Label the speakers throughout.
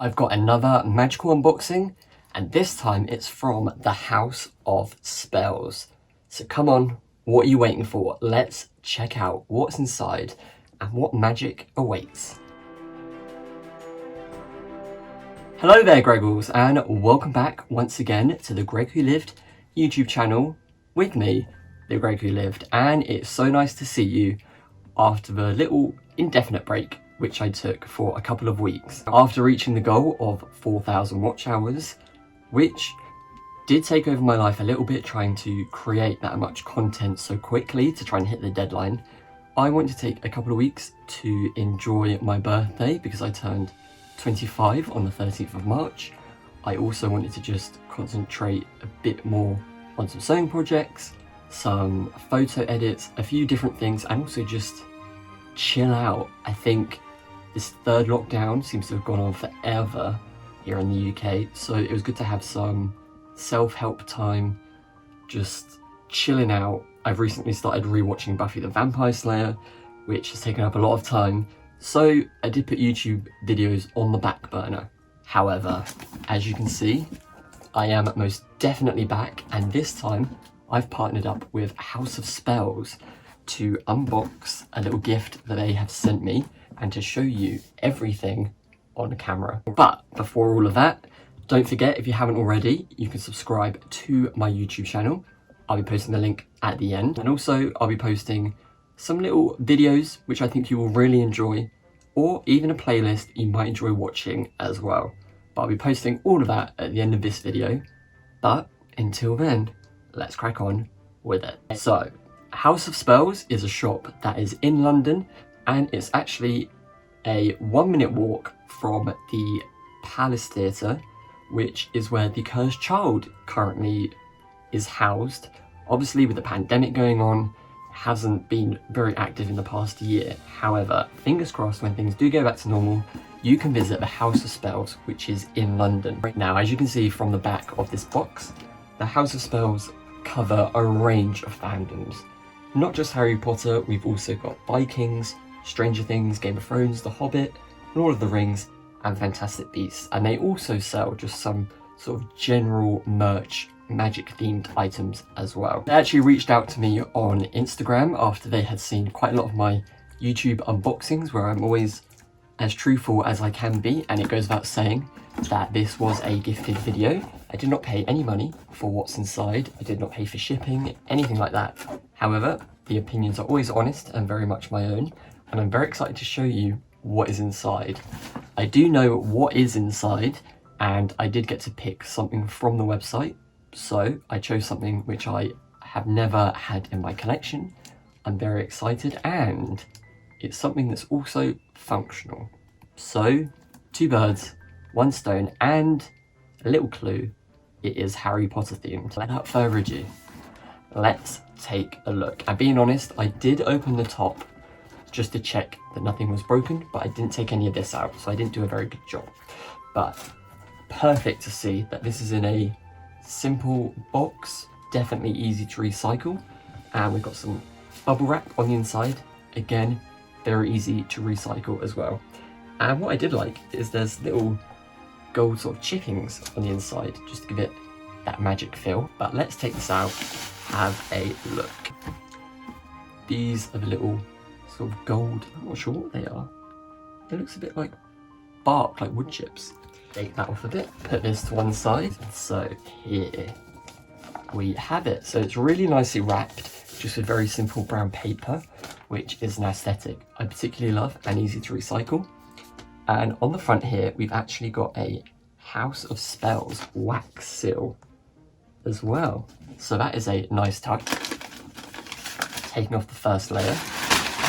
Speaker 1: I've got another magical unboxing, and this time it's from the House of Spells. So come on, what are you waiting for? Let's check out what's inside and what magic awaits. Hello there, Gregwhols, and welcome back once again to the Greg Who Lived YouTube channel with me, the Greg Who Lived, and it's so nice to see you after the little indefinite break which I took for a couple of weeks. After reaching the goal of 4,000 watch hours, which did take over my life a little bit, trying to create that much content so quickly to try and hit the deadline, I wanted to take a couple of weeks to enjoy my birthday because I turned 25 on the 13th of March. I also wanted to just concentrate a bit more on some sewing projects, some photo edits, a few different things, and also just chill out. I think this third lockdown seems to have gone on forever here in the UK, so it was good to have some self-help time, just chilling out. I've recently started rewatching Buffy the Vampire Slayer, which has taken up a lot of time, so I did put YouTube videos on the back burner. However, as you can see, I am most definitely back, and this time I've partnered up with House of Spells to unbox a little gift that they have sent me and to show you everything on camera. But before all of that, don't forget, if you haven't already, you can subscribe to my YouTube channel. I'll be posting the link at the end, and also I'll be posting some little videos which I think you will really enjoy, or even a playlist you might enjoy watching as well. But I'll be posting all of that at the end of this video. But until then, let's crack on with it. So, House of Spells is a shop that is in London, and it's actually a 1-minute walk from the Palace Theatre, which is where the Cursed Child currently is housed. Obviously, with the pandemic going on, hasn't been very active in the past year. However, fingers crossed, when things do go back to normal, you can visit the House of Spells, which is in London. Right now, as you can see from the back of this box, the House of Spells cover a range of fandoms. Not just Harry Potter, we've also got Vikings, Stranger Things, Game of Thrones, The Hobbit, Lord of the Rings, and Fantastic Beasts. And they also sell just some sort of general merch, magic themed items as well. They actually reached out to me on Instagram after they had seen quite a lot of my YouTube unboxings, where I'm always as truthful as I can be, and it goes without saying that this was a gifted video. I did not pay any money for what's inside. I did not pay for shipping, anything like that. However, the opinions are always honest and very much my own, and I'm very excited to show you what is inside. I do know what is inside, and I did get to pick something from the website, so I chose something which I have never had in my collection. I'm very excited, and it's something that's also functional. So, 2 birds, 1 stone, and a little clue, it is Harry Potter themed. Without further ado, let's take a look. And being honest, I did open the top just to check that nothing was broken, but I didn't take any of this out, so I didn't do a very good job. But perfect to see that this is in a simple box, definitely easy to recycle, and we've got some bubble wrap on the inside. Again, very easy to recycle as well. And what I did like is there's little gold sort of chippings on the inside just to give it that magic feel. But let's take this out, have a look. These are the little sort of gold, I'm not sure what they are. It looks a bit like bark, like wood chips. Take that off a bit, put this to one side. So here we have it. So it's really nicely wrapped, just with very simple brown paper, which is an aesthetic I particularly love and easy to recycle. And on the front here, we've actually got a House of Spells wax seal as well. So that is a nice touch. Taking off the first layer.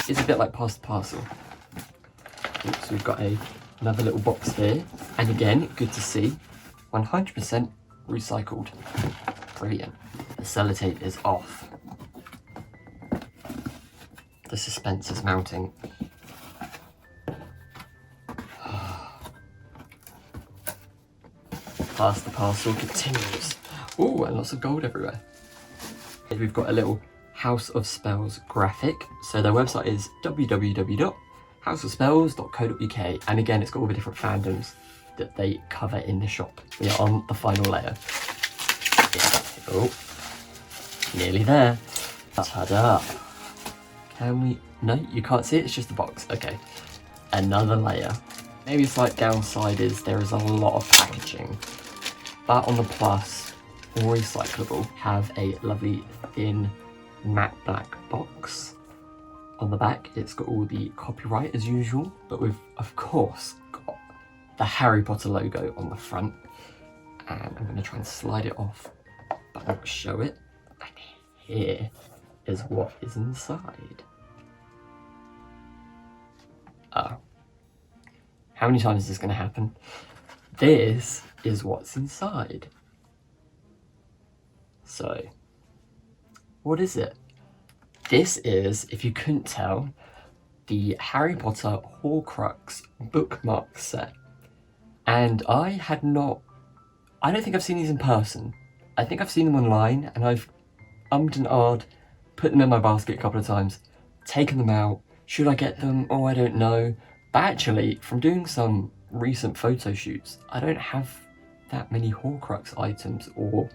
Speaker 1: It's a bit like past the parcel. So we've got another little box here. And again, good to see, 100% recycled. Brilliant. The sellotape is off. The suspense is mounting. Past the parcel continues. Ooh, and lots of gold everywhere. We've got a little House of Spells graphic. So their website is www.houseofspells.co.uk, and again, it's got all the different fandoms that they cover in the shop. We are on the final layer. Oh, nearly there. Ta-da! Can we? No, you can't see it, it's just a box. Okay, another layer. Maybe a slight downside is there is a lot of packaging, but on the plus or recyclable have a lovely thin matte black box. On the back it's got all the copyright as usual, but we've of course got the Harry Potter logo on the front, and I'm going to try and slide it off but not show it. And here is what is inside. How many times is this going to happen? This is what's inside. So, what is it? This is, if you couldn't tell, the Harry Potter Horcrux bookmark set. And I don't think I've seen these in person. I think I've seen them online, and I've ummed and ahed, put them in my basket a couple of times, taken them out. Should I get them? Oh, I don't know. But actually, from doing some recent photo shoots, I don't have that many Horcrux items or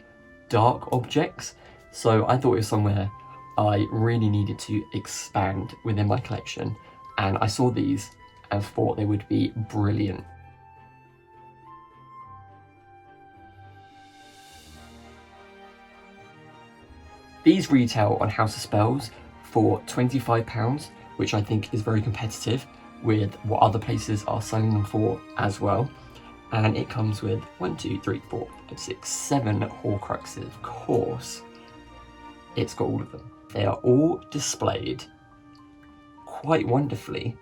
Speaker 1: dark objects, so I thought it was somewhere I really needed to expand within my collection, and I saw these and thought they would be brilliant. These retail on House of Spells for £25, which I think is very competitive with what other places are selling them for as well. And it comes with 1, 2, 3, 4, 5, 6, 7 Horcruxes. Of course, it's got all of them. They are all displayed quite wonderfully,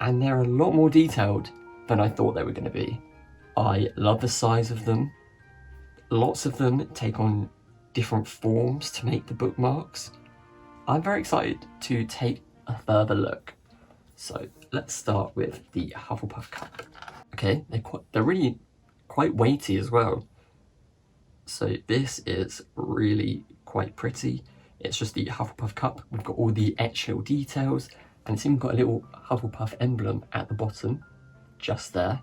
Speaker 1: and they're a lot more detailed than I thought they were going to be. I love the size of them. Lots of them take on different forms to make the bookmarks. I'm very excited to take a further look. So let's start with the Hufflepuff cup. Okay, they're really quite weighty as well. So this is really quite pretty. It's just the Hufflepuff cup. We've got all the etched little details, and it's even got a little Hufflepuff emblem at the bottom, just there.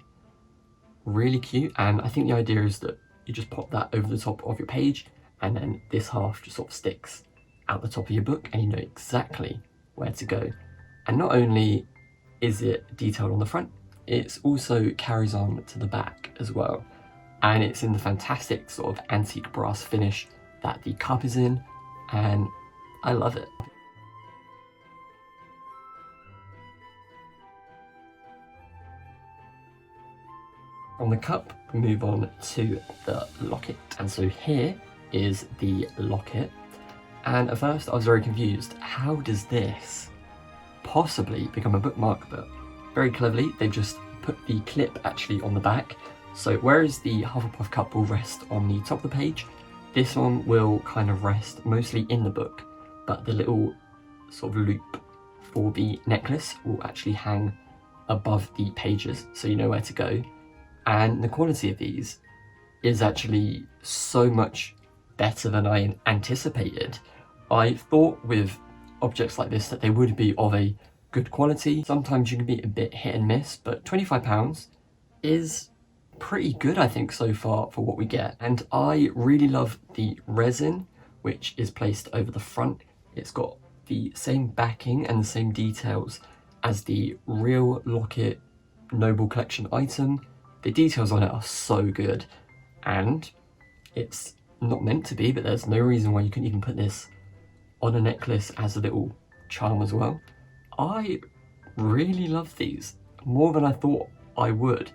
Speaker 1: Really cute, and I think the idea is that you just pop that over the top of your page, and then this half just sort of sticks out the top of your book, and you know exactly where to go. And not only is it detailed on the front, it also carries on to the back as well. And it's in the fantastic sort of antique brass finish that the cup is in, and I love it. From the cup, we move on to the locket. And so here is the locket. And at first I was very confused. How does this possibly become a bookmark? But very cleverly, they've just put the clip actually on the back. So whereas the Hufflepuff cup will rest on the top of the page, this one will kind of rest mostly in the book, but the little sort of loop for the necklace will actually hang above the pages, so you know where to go. And the quality of these is actually so much better than I anticipated. I thought with objects like this that they would be of a good quality. Sometimes you can be a bit hit and miss, but £25 is pretty good, I think, so far for what we get. And I really love the resin, which is placed over the front. It's got the same backing and the same details as the real Locket Noble Collection item. The details on it are so good, and it's not meant to be, but there's no reason why you couldn't even put this on a necklace as a little charm as well. I really love these, more than I thought I would.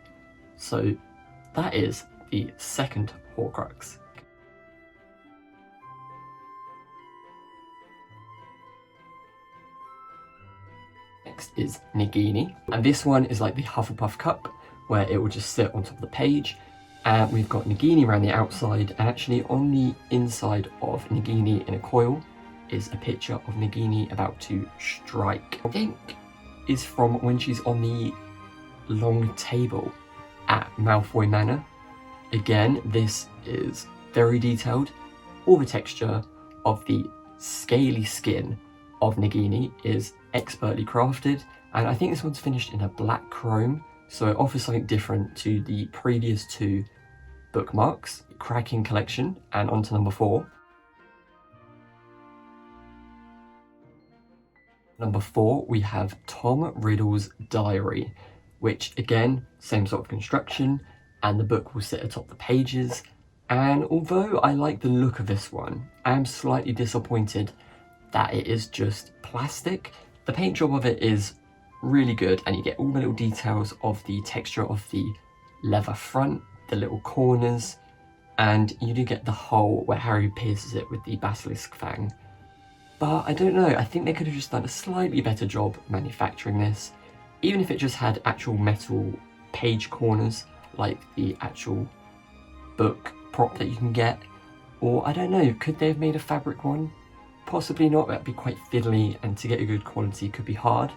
Speaker 1: So that is the second Horcrux. Next is Nagini, and this one is like the Hufflepuff cup, where it will just sit on top of the page. And we've got Nagini around the outside, and actually on the inside of Nagini in a coil is a picture of Nagini about to strike. I think is from when she's on the long table at Malfoy Manor. Again, this is very detailed. All the texture of the scaly skin of Nagini is expertly crafted, and I think this one's finished in a black chrome, so it offers something different to the previous two bookmarks. Cracking collection, and on to number 4. Number 4, we have Tom Riddle's Diary, which again, same sort of construction, and the book will sit atop the pages. And although I like the look of this one, I am slightly disappointed that it is just plastic. The paint job of it is really good, and you get all the little details of the texture of the leather front, the little corners, and you do get the hole where Harry pierces it with the basilisk fang. But I don't know, I think they could have just done a slightly better job manufacturing this, even if it just had actual metal page corners like the actual book prop that you can get. Or I don't know, could they have made a fabric one? Possibly not, that'd be quite fiddly, and to get a good quality could be hard.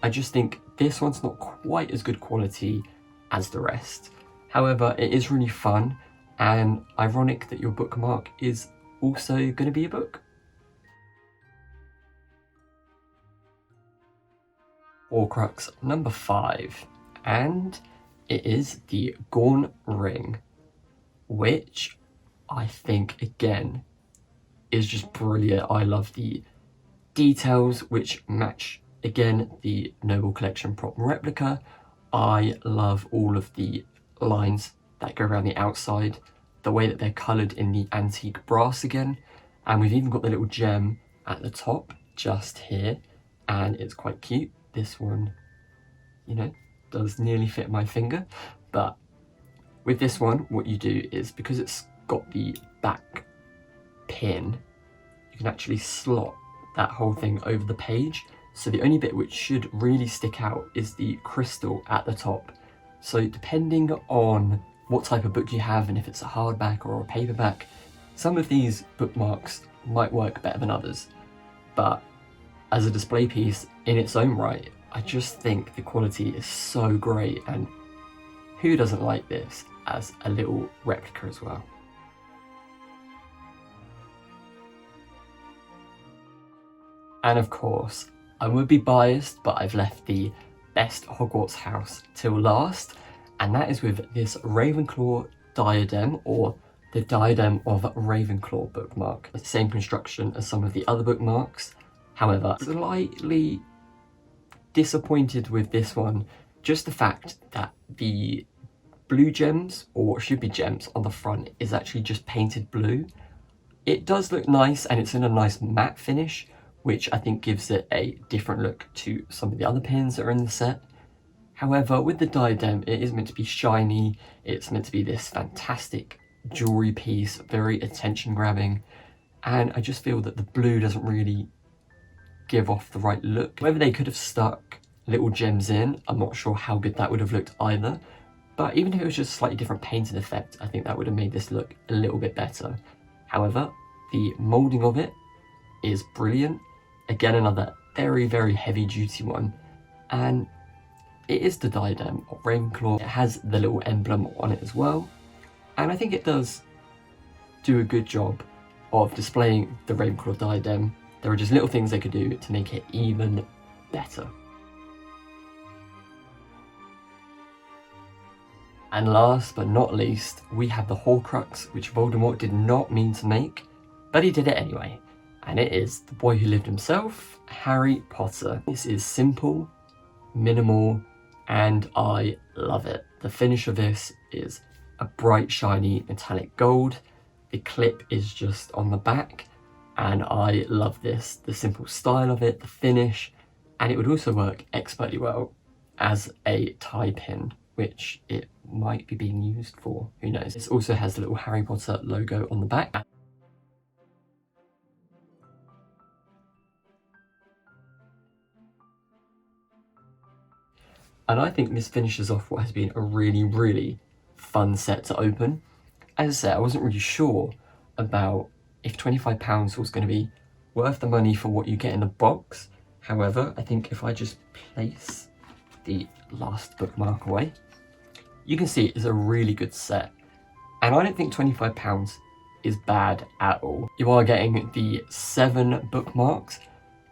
Speaker 1: I just think this one's not quite as good quality as the rest. However, it is really fun, and ironic that your bookmark is also going to be a book. Horcrux number 5, and it is the Gorn Ring, which I think again is just brilliant. I love the details which match again the Noble Collection prop replica. I love all of the lines that go around the outside, the way that they're coloured in the antique brass again, and we've even got the little gem at the top just here, and it's quite cute. This one, you know, does nearly fit my finger, but with this one, what you do is, because it's got the back pin, you can actually slot that whole thing over the page, so the only bit which should really stick out is the crystal at the top. So depending on what type of book you have, and if it's a hardback or a paperback, some of these bookmarks might work better than others, but as a display piece in its own right, I just think the quality is so great, and who doesn't like this as a little replica as well? And of course, I would be biased, but I've left the best Hogwarts house till last, and that is with this Ravenclaw diadem, or the Diadem of Ravenclaw bookmark. It's the same construction as some of the other bookmarks. However, slightly disappointed with this one, just the fact that the blue gems, or should be gems, on the front is actually just painted blue. It does look nice, and it's in a nice matte finish, which I think gives it a different look to some of the other pins that are in the set. However, with the diadem, it is meant to be shiny, it's meant to be this fantastic jewellery piece, very attention grabbing, and I just feel that the blue doesn't really give off the right look. Whether they could have stuck little gems in, I'm not sure how good that would have looked either, but even if it was just a slightly different painted effect, I think that would have made this look a little bit better. However, the moulding of it is brilliant. Again, another very, very heavy duty one, and it is the Diadem of Ravenclaw. It has the little emblem on it as well, and I think it does do a good job of displaying the Ravenclaw diadem. There are just little things they could do to make it even better. And last but not least, we have the Horcrux, which Voldemort did not mean to make, but he did it anyway. And it is the boy who lived himself, Harry Potter. This is simple, minimal, and I love it. The finish of this is a bright, shiny, metallic gold. The clip is just on the back, and I love this. The simple style of it, the finish, and it would also work expertly well as a tie pin, which it might be being used for, who knows. This also has the little Harry Potter logo on the back. And I think this finishes off what has been a really, really fun set to open. As I said, I wasn't really sure about if £25 was going to be worth the money for what you get in the box. However, I think if I just place the last bookmark away, you can see it's a really good set. And I don't think £25 is bad at all. You are getting the 7 bookmarks,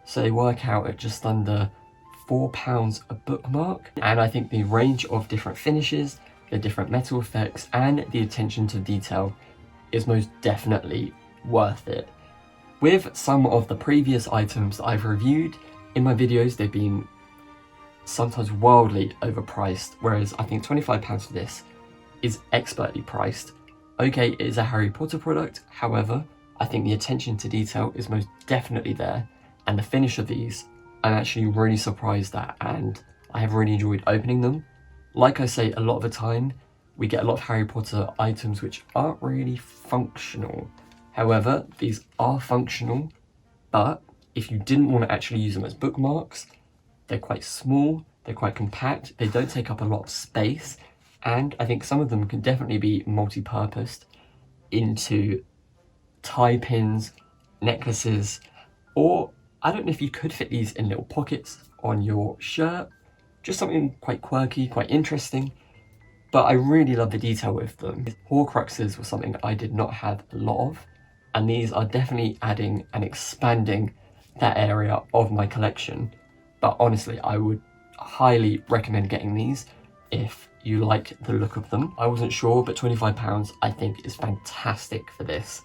Speaker 1: so they work out at just under £4 a bookmark, and I think the range of different finishes, the different metal effects, and the attention to detail is most definitely worth it. With some of the previous items that I've reviewed in my videos, they've been sometimes wildly overpriced, whereas I think £25 for this is expertly priced. Okay, it is a Harry Potter product, however, I think the attention to detail is most definitely there, and the finish of these, I'm actually really surprised at, and I have really enjoyed opening them. Like I say, a lot of the time, we get a lot of Harry Potter items which aren't really functional. However, these are functional, but if you didn't want to actually use them as bookmarks, they're quite small, they're quite compact, they don't take up a lot of space, and I think some of them can definitely be multi-purposed into tie pins, necklaces, or I don't know if you could fit these in little pockets on your shirt, just something quite quirky, quite interesting, but I really love the detail with them. Horcruxes was something I did not have a lot of, and these are definitely adding and expanding that area of my collection. But honestly, I would highly recommend getting these if you like the look of them. I wasn't sure, but £25 I think is fantastic for this.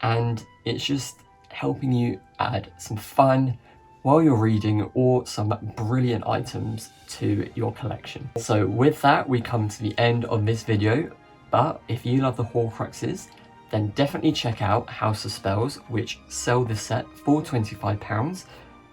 Speaker 1: And it's just helping you add some fun while you're reading, or some brilliant items to your collection. So with that, we come to the end of this video. But if you love the Horcruxes, then definitely check out House of Spells, which sell this set for £25.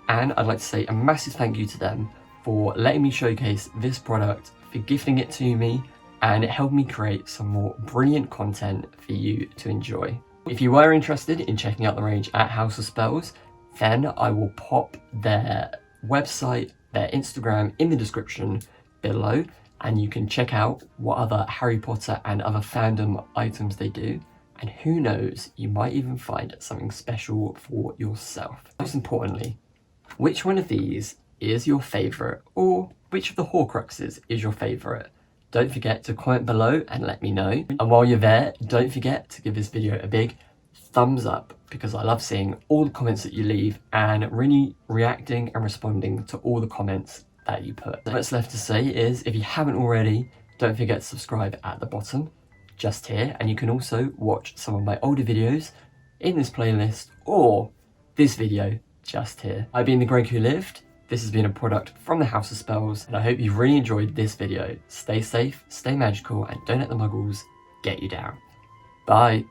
Speaker 1: And I'd like to say a massive thank you to them for letting me showcase this product, for gifting it to me, and it helped me create some more brilliant content for you to enjoy. If you were interested in checking out the range at House of Spells, then I will pop their website, their Instagram in the description below, and you can check out what other Harry Potter and other fandom items they do. And who knows, you might even find something special for yourself. Most importantly, which one of these is your favourite, or which of the Horcruxes is your favourite? Don't forget to comment below and let me know. And while you're there, don't forget to give this video a big thumbs up, because I love seeing all the comments that you leave and really reacting and responding to all the comments that you put. What's left to say is, if you haven't already, don't forget to subscribe at the bottom, just here, and you can also watch some of my older videos in this playlist, or this video just here. I've been The Greg Who Lived. This has been a product from the House of Spells, and I hope you've really enjoyed this video. Stay safe, stay magical, and don't let the muggles get you down. Bye.